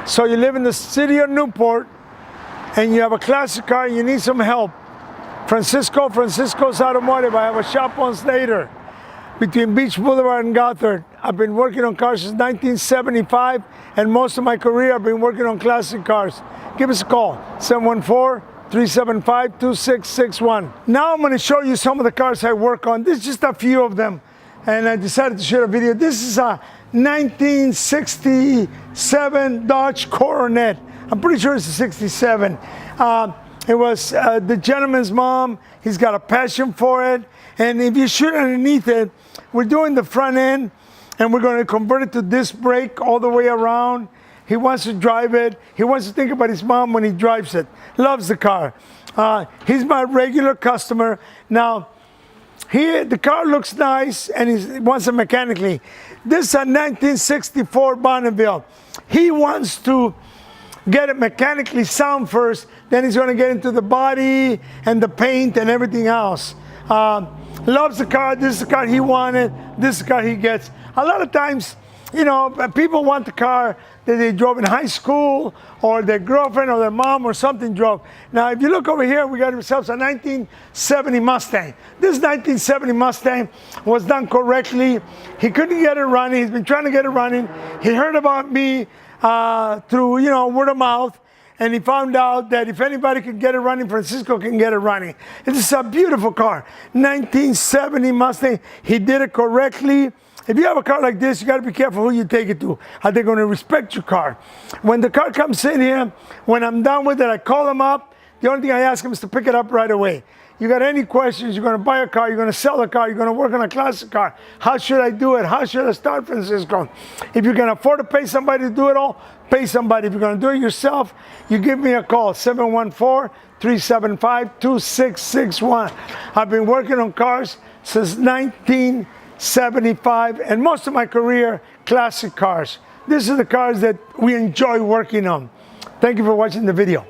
So you live in the city of Newport and you have a classic car and you need some help. Francisco's Automotive. I have a shop on Slater between Beach Boulevard and Gothard. I've been working on cars since 1975, and most of my career I've been working on classic cars. Give us a call, 714-375-2661. Now I'm going to show you some of the cars I work on. This is just a few of them, and I decided to share a video. This is a 1967 Dodge Coronet. I'm pretty sure it's a 67. It was the gentleman's mom. He's got a passion for it. And if you shoot underneath it, we're doing the front end and we're going to convert it to disc brake all the way around. He wants to drive it. He wants to think about his mom when he drives it. Loves the car. He's my regular customer. Now, the car looks nice and he wants it mechanically. This is a 1964 Bonneville. He wants to get it mechanically sound first, then he's going to get into the body and the paint and everything else. Loves the car. This is the car he wanted. This is the car he gets. A lot of times, you know, people want the car that they drove in high school or their girlfriend or their mom or something drove. Now, if you look over here, we got ourselves a 1970 Mustang. This 1970 Mustang was done correctly. He couldn't get it running. He's been trying to get it running. He heard about me through, you know, word of mouth. And he found out that if anybody could get it running, Francisco can get it running. It's a beautiful car. 1970 Mustang. He did it correctly. If you have a car like this, you got to be careful who you take it to. Are they going to respect your car? When the car comes in here, when I'm done with it, I call them up. The only thing I ask them is to pick it up right away. You got any questions, you're going to buy a car, you're going to sell a car, you're going to work on a classic car. How should I do it? How should I start, Francisco? If you can afford to pay somebody to do it all, pay somebody. If you're going to do it yourself, you give me a call, 714-375-2661. I've been working on cars since 1975, and most of my career, classic cars. These are the cars that we enjoy working on. Thank you for watching the video.